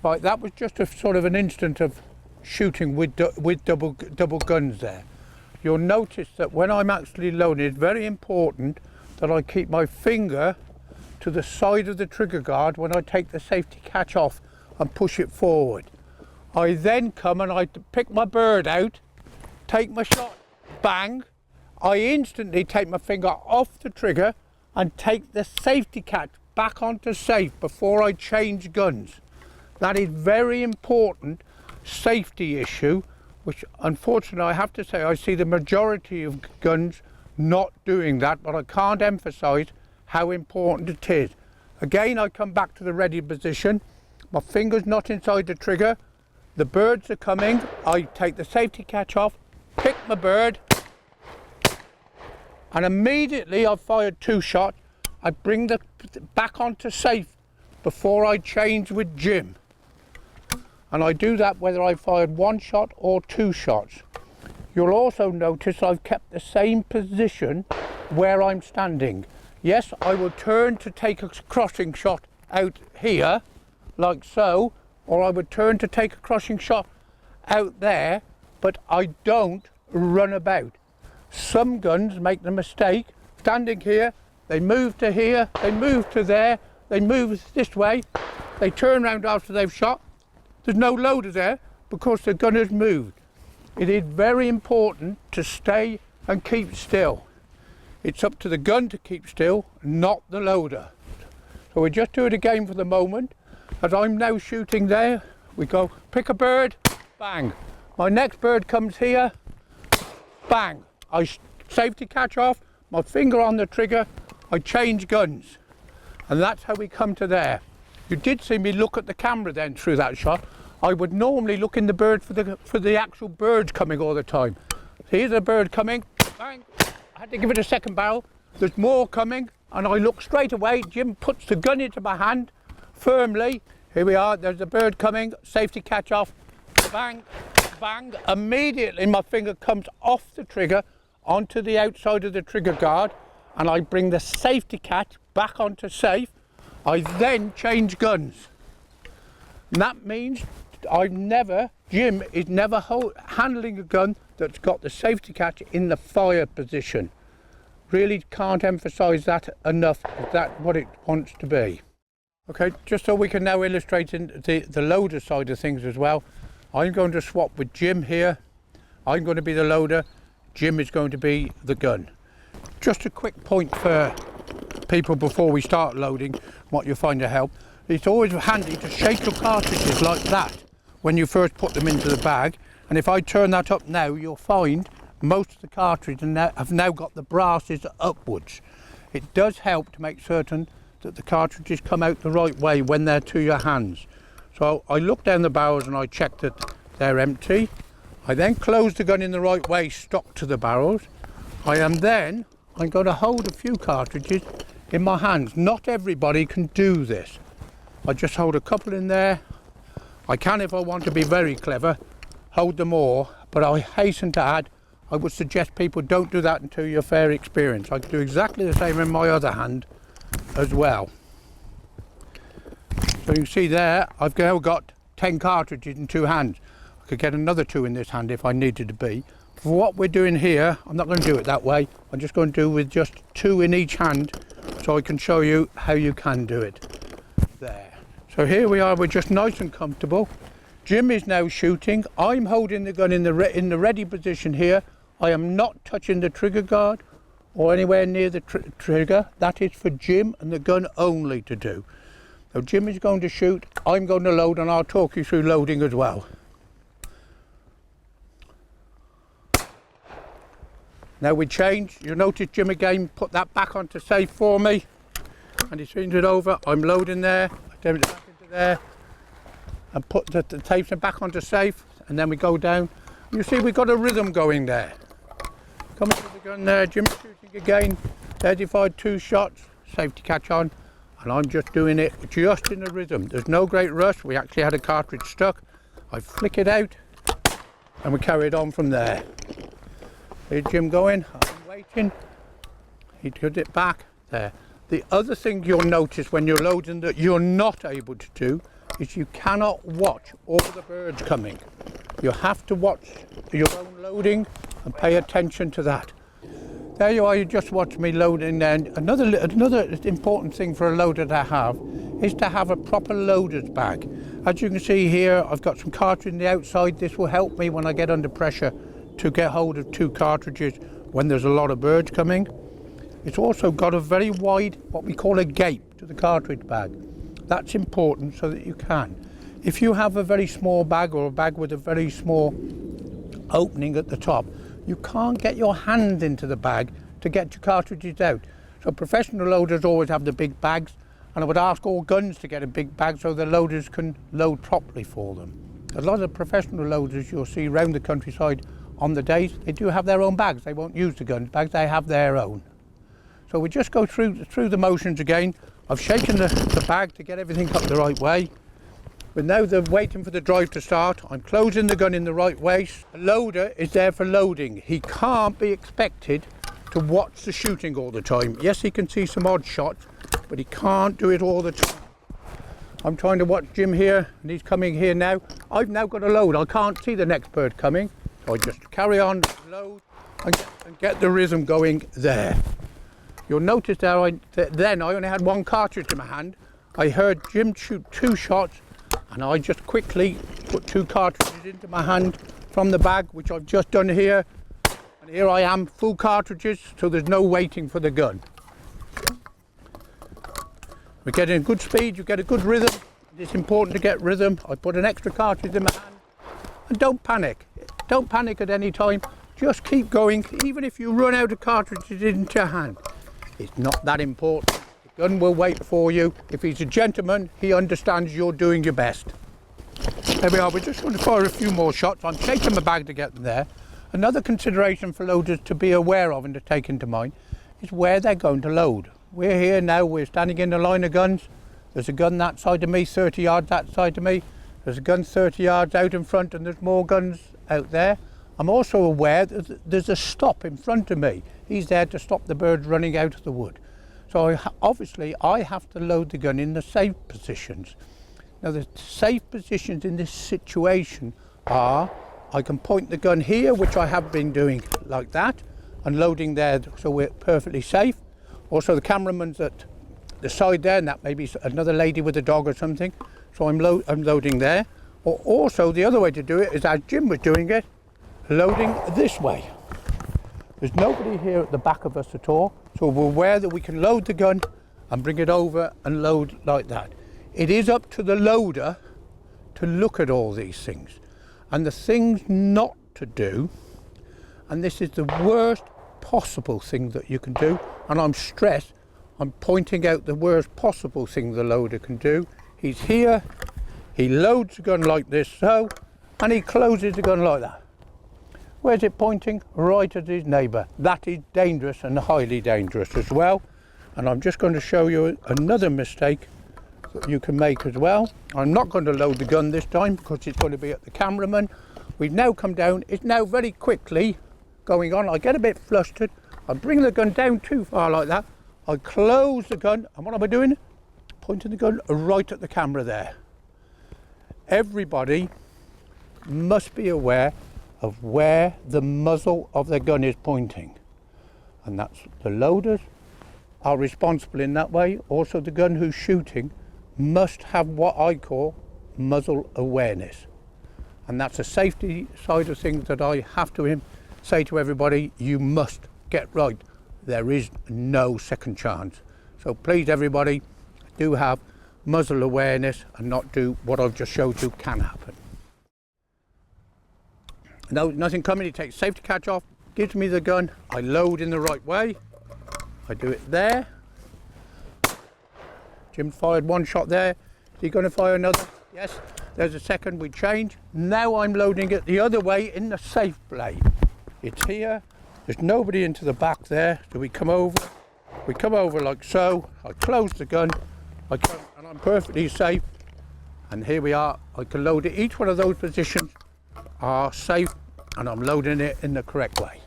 Right, that was just a sort of an instant of shooting with double guns there. You'll notice that when I'm actually loading, it's very important that I keep my finger to the side of the trigger guard when I take the safety catch off and push it forward. I then come and I pick my bird out, take my shot, bang. I instantly take my finger off the trigger and take the safety catch back onto safe before I change guns. That is very important safety issue, which unfortunately I have to say I see the majority of guns not doing that, but I can't emphasize how important it is. Again, I come back to the ready position, my finger's not inside the trigger, the birds are coming, I take the safety catch off, pick my bird, and immediately I've fired 2 shots. I bring the back onto safe before I change with Jim. And I do that whether I fired 1 shot or 2 shots. You'll also notice I've kept the same position where I'm standing. Yes, I will turn to take a crossing shot out here, like so, or I would turn to take a crossing shot out there, but I don't run about. Some guns make the mistake, standing here, they move to here, they move to there, they move this way, they turn around after they've shot. There's no loader there because the gun has moved. It is very important to stay and keep still. It's up to the gun to keep still, not the loader. So we just do it again for the moment. As I'm now shooting there, we go pick a bird, bang. My next bird comes here, bang. I safety catch off, my finger on the trigger, I change guns. And that's how we come to there. You did see me look at the camera then through that shot. I would normally look in the bird for the actual birds coming all the time. Here's a bird coming, bang. I had to give it a second barrel. There's more coming, and I look straight away. Jim puts the gun into my hand firmly. Here we are, there's a bird coming, safety catch off, bang, bang. Immediately my finger comes off the trigger onto the outside of the trigger guard, and I bring the safety catch back onto safe. I then change guns. And that means Jim is never handling a gun that's got the safety catch in the fire position. Really can't emphasize that enough. That's what it wants to be. Okay, just so we can now illustrate the loader side of things as well. I'm going to swap with Jim here. I'm going to be the loader. Jim is going to be the gun. Just a quick point for people before we start loading, what you'll find to help. It's always handy to shake your cartridges like that when you first put them into the bag. And if I turn that up now, you'll find most of the cartridges have now got the brasses upwards. It does help to make certain that the cartridges come out the right way when they're to your hands. So I look down the barrels and I check that they're empty. I then close the gun in the right way, stock to the barrels. I'm going to hold a few cartridges in my hands. Not everybody can do this. I just hold a couple in there. I can, if I want to be very clever, hold them all, but I hasten to add, I would suggest people don't do that until you're fair experienced. I can do exactly the same in my other hand as well. So you can see there, I've now got 10 cartridges in 2 hands. I could get another 2 in this hand if I needed to be. For what we're doing here, I'm not going to do it that way. I'm just going to do with just 2 in each hand so I can show you how you can do it. There. So here we are, we're just nice and comfortable. Jim is now shooting. I'm holding the gun in the ready position here. I am not touching the trigger guard or anywhere near the trigger. That is for Jim and the gun only to do. So Jim is going to shoot, I'm going to load, and I'll talk you through loading as well. Now we change. You'll notice Jim again put that back onto safe for me, and he swings it over. I'm loading there, I turn it back into there, and put the tapes back onto safe, and then we go down. You see we've got a rhythm going there. Coming to the gun there, Jim's shooting again. There he fired 2 shots, safety catch on, and I'm just doing it just in a rhythm. There's no great rush. We actually had a cartridge stuck. I flick it out, and we carry it on from there. Here's Jim going, I'm waiting. He put it back there. The other thing you'll notice when you're loading that you're not able to do is you cannot watch all the birds coming. You have to watch your own loading and pay attention to that. There you are, you just watched me loading then. Another important thing for a loader to have is to have a proper loader's bag. As you can see here, I've got some cartridge on the outside. This will help me when I get under pressure to get hold of 2 cartridges when there's a lot of birds coming. It's also got a very wide, what we call a gape to the cartridge bag. That's important so that you can. If you have a very small bag or a bag with a very small opening at the top, you can't get your hand into the bag to get your cartridges out. So professional loaders always have the big bags, and I would ask all guns to get a big bag so the loaders can load properly for them. A lot of professional loaders you'll see around the countryside on the days, they do have their own bags. They won't use the gun bags, they have their own. So we just go through the motions again. I've shaken the bag to get everything up the right way. We're now waiting for the drive to start. I'm closing the gun in the right way. The loader is there for loading. He can't be expected to watch the shooting all the time. Yes, he can see some odd shots, but he can't do it all the time. I'm trying to watch Jim here, and he's coming here now. I've now got to load. I can't see the next bird coming, so I just carry on, load, and get the rhythm going there. You'll notice there, then I only had 1 cartridge in my hand. I heard Jim shoot 2 shots, and I just quickly put 2 cartridges into my hand from the bag, which I've just done here. And here I am, full cartridges, so there's no waiting for the gun. We're getting good speed, you get a good rhythm. It's important to get rhythm. I put an extra cartridge in my hand. And don't panic. Don't panic at any time. Just keep going, even if you run out of cartridges into your hand. It's not that important. The gun will wait for you. If he's a gentleman, he understands you're doing your best. There we are, we're just going to fire a few more shots. I'm shaking my bag to get them there. Another consideration for loaders to be aware of and to take into mind is where they're going to load. We're here now, we're standing in the line of guns. There's a gun that side of me, 30 yards that side of me. There's a gun 30 yards out in front, and there's more guns out there. I'm also aware that there's a stop in front of me. He's there to stop the birds running out of the wood. So obviously I have to load the gun in the safe positions. Now the safe positions in this situation are, I can point the gun here, which I have been doing like that, and loading there so we're perfectly safe. Also the cameraman's at the side there, and that may be another lady with a dog or something. So I'm loading there. Or also the other way to do it is, as Jim was doing it, loading this way. There's nobody here at the back of us at all, so we're aware that we can load the gun and bring it over and load like that. It is up to the loader to look at all these things. And the things not to do, and this is the worst possible thing that you can do, and I'm pointing out the worst possible thing the loader can do. He's here, he loads the gun like this so, and he closes the gun like that. Where's it pointing? Right at his neighbour. That is dangerous and highly dangerous as well. And I'm just going to show you another mistake that you can make as well. I'm not going to load the gun this time because it's going to be at the cameraman. We've now come down. It's now very quickly going on. I get a bit flustered. I bring the gun down too far like that. I close the gun, and what am I doing? Pointing the gun right at the camera there. Everybody must be aware of where the muzzle of their gun is pointing, and that's the loaders are responsible in that way. Also the gun who's shooting must have what I call muzzle awareness, and that's a safety side of things that I have to say to everybody, you must get right. There is no second chance. So please everybody, do have muzzle awareness and not do what I've just showed you can happen. No, nothing coming, he takes safety catch off, gives me the gun, I load in the right way, I do it there. Jim fired 1 shot there, is he going to fire another? Yes, there's a second, we change. Now I'm loading it the other way in the safe blade. It's here, there's nobody into the back there, so we come over like so, I close the gun, and I'm perfectly safe, and here we are, I can load it. Each one of those positions are safe, and I'm loading it in the correct way.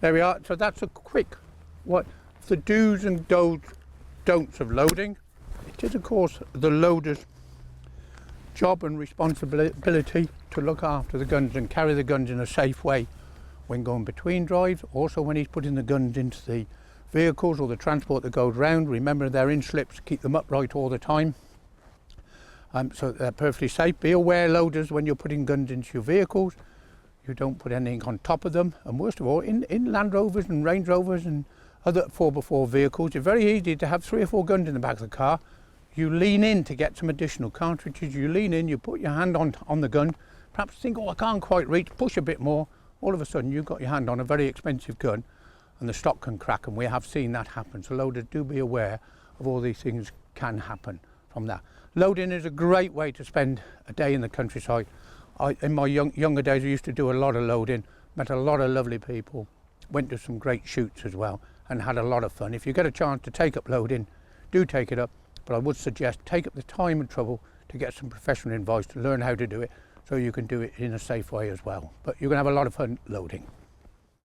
There we are. So that's a quick what the do's and don'ts of loading. It is of course the loader's job and responsibility to look after the guns and carry the guns in a safe way when going between drives. Also when he's putting the guns into the vehicles or the transport that goes round, remember they're in slips, keep them upright all the time, so they're perfectly safe. Be aware, loaders, when you're putting guns into your vehicles, you don't put anything on top of them. And worst of all, in Land Rovers and Range Rovers and other 4x4 vehicles, it's very easy to have 3 or 4 guns in the back of the car. You lean in to get some additional cartridges, you lean in, you put your hand on the gun, perhaps think, oh, I can't quite reach, push a bit more, all of a sudden you've got your hand on a very expensive gun and the stock can crack, and we have seen that happen. So loaders, do be aware of all these things can happen from that. Loading is a great way to spend a day in the countryside. In my younger days I used to do a lot of loading, met a lot of lovely people, went to some great shoots as well and had a lot of fun. If you get a chance to take up loading, do take it up, but I would suggest take up the time and trouble to get some professional advice to learn how to do it so you can do it in a safe way as well. But you're going to have a lot of fun loading.